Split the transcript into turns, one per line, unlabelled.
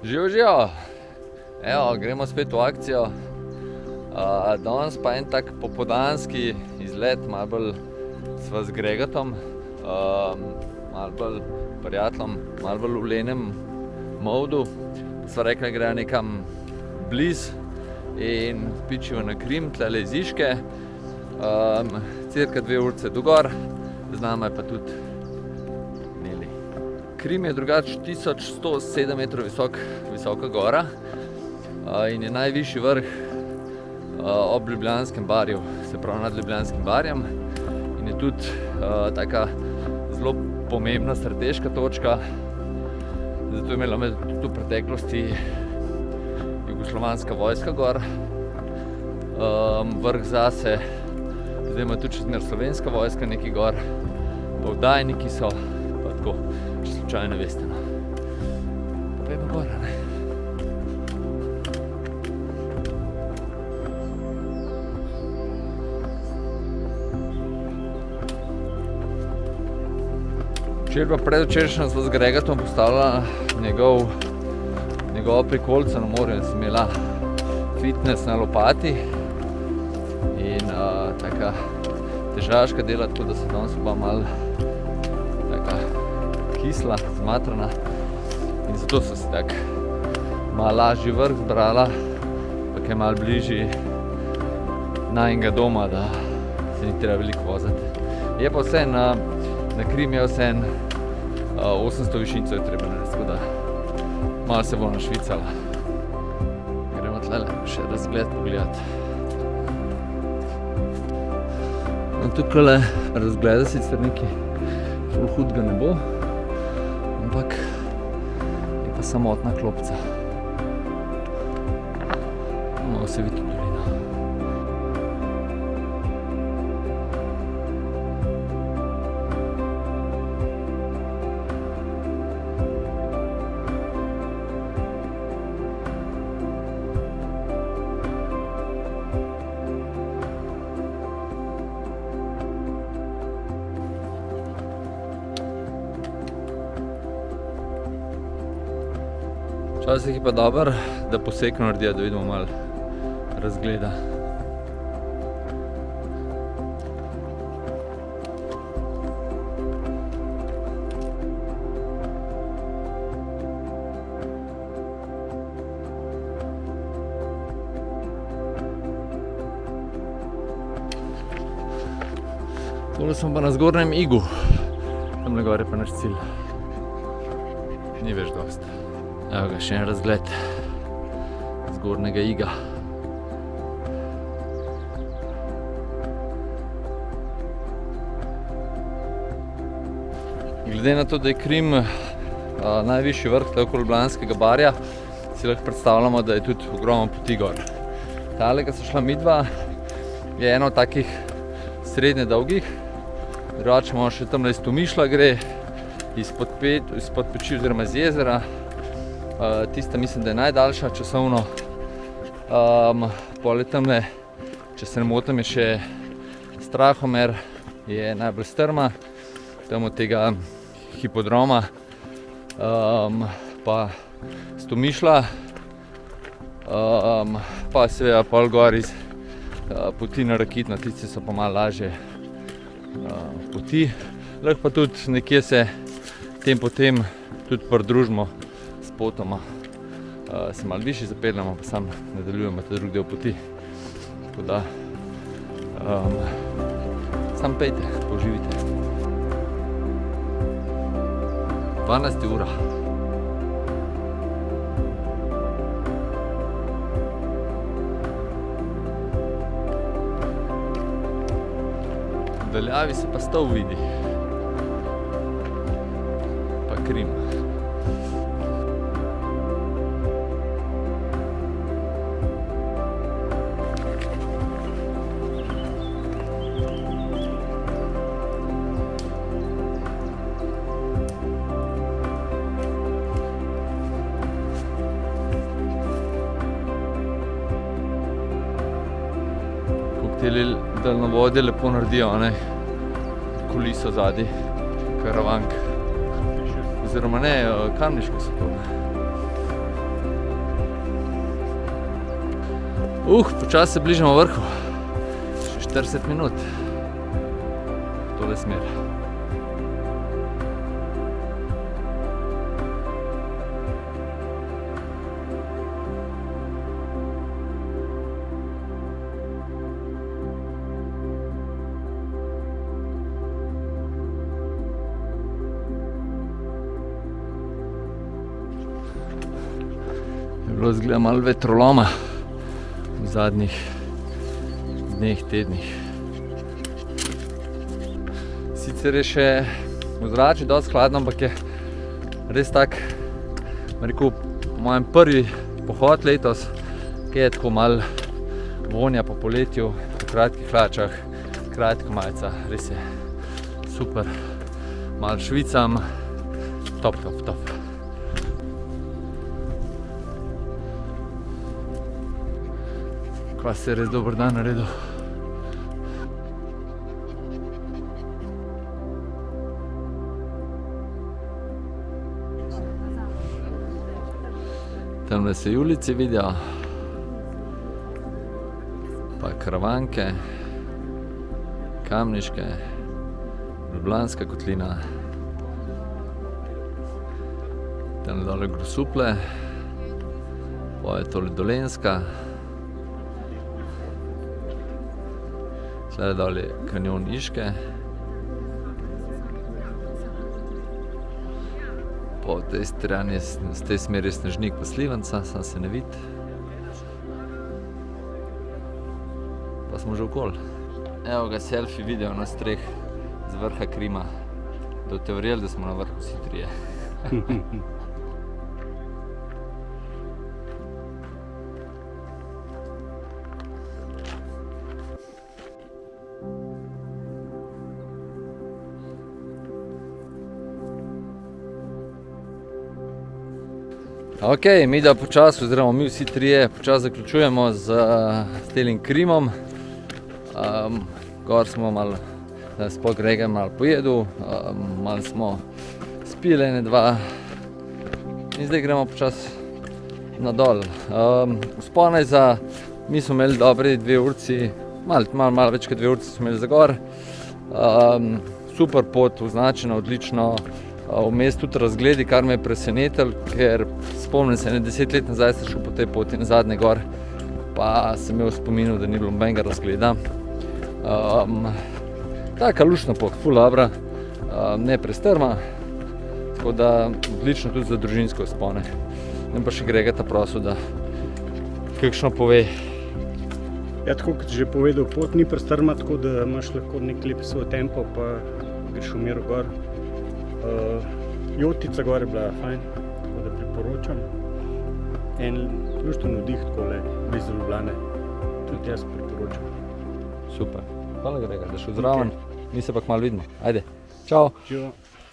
Živijo. Evo, gremo spet v akcijo. Danes pa en tak popoldanski izlet, malo bolj sva z Gregatom, malo bolj prijateljem, malo bolj v lenem modu. Sva rekla, grejo nekam blizu in pičijo na Krim, tlele iz Iške. Cirka 2 urice do gor, z nama je pa tudi Neli. Krim je drugače 1107 metrov visoka gora in je najvišji vrh ob Ljubljanskem barju, se pravi nad Ljubljanskim barjem, in je tudi taka zelo pomembna strateška točka. Zato je imela tudi v preteklosti jugoslovanska vojska gor vrh zase. Zdaj ima tudi čezmer slovenska vojska neki gor, pa vdajniki so, pa tako, če slučajno ne veste, no. Pa pojmo gor, ne? Včeraj pa predvčerajšnjem sva z Gregatom postavila njegova prikolica na morju in sem imela fitness na lopati in taka težaška dela, tako da se danes pa malo taka kisla, zmatrana, in zato so se tak malo lažji vrh zbrala, pa kaj malo bližji najinega doma, da se ni treba veliko voziti. Je pa vse na Krim je vse 800 višincev je treba narediti, tako da malo se bo našvicala. Gremo tlele še razgled pogledati. No, tukajle razgleda sicer nekaj ful hudega ne bo, ampak je pa samotna klopca. Malo se vidi dolino. Včasih je pa dobro, da posek naredijo, da vidimo malo razgleda. Tole smo pa na zgornjem Igu. Tamle gor je pa naš cilj. Ni več dosti. Evo ga, še en razgled zgornjega Iga. Glede na to, da je Krim najvišji vrh okoli Ljubljanskega barja, si lahko predstavljamo, da je tudi ogromno poti gor. Tale, ko so šla midva, je eno od takih srednje dolgih. Drugače imamo še tamle iz Tomišla gre, izpod peči oziroma iz jezera. Tista mislim, da je najdaljša časovno. Pol je tamle, če se ne motim, je še Strahomer, je najbolj strma, tam od tega hipodroma, pa z Tomišla, pa seveda pol gor iz poti na Rakitno, tiste so pa malo lažje poti. Lahko pa tudi nekje se potem tudi pridružimo potoma, se malo višje zapeljamo, pa sam nadaljujemo ta drugi del poti. Tako da sam pejte, uživite. 12 ura. V daljavi se pa stol vidi. Pa Krim. Tele daljnovodje lepo naredijo, ne, kuliso zadaj, karavank. Oziroma ne, kamniške so to. Počasi se bližamo vrhu. Še 40 minut. Tole smer. Je bilo izgleda malo vetroloma v zadnjih dneh, tednih. Sicer je še ozračje dosti hladno, ampak je res tak, rekel, po mojem prvi pohod letos, ki je tako malo vonja po poletju, v kratkih hlačah, kratka majica, res je super. Malo švicam, top. Kva se je res dober dan naredil. Tamle se ulice vidijo, pa Karavanke, Kamniške, Ljubljanska kotlina, tamle dole Grosuplje, pa je tole Dolenjska, tle dole kanjon Iške, po tej strani, z tej smeri Snežnik pa Slivenca, sam se ne vidi. Pa smo že okoli. Evo ga selfie video na streh z vrha Krima. Da boste verjeli, da smo na vrhu vsi trije. Ok, mi da počasi, oziroma mi vsi trije počasi zaključujemo z telim Krimom. Gor smo malo, spod Grega malo pojedel, malo smo spili ene dva in zdaj gremo počasi nadol. Vzponaj mi smo imeli dobri 2 urci, malo več kot 2 urci smo imeli za gor. Super pot, označena, odlično. Vmes tudi razgledi, kar me je presenetilo, ker spomnim se, 10 let nazaj sem šel po tej poti nazadnje gor, pa sem imel v spominu, da ni bilo nobenega razgleda. Taka luštna pot, ful dobra, ne prestrma, tako da odlično tudi za družinsko vzpone. In pa še Gregata prosil, da kakšno pove.
Ja, tako kot že povedal, pot ni prestrma, tako da imaš lahko nek lep svoj tempo, pa greš v miru gor. Jotica gor je bila fajn, tako da priporočam. En lušten vdih, takole, blizu Ljubljane, tudi jaz priporočam.
Super. Hvala Grega, da šel zraven, mi se pa kmalu vidimo. Ajde, čau!
Čau!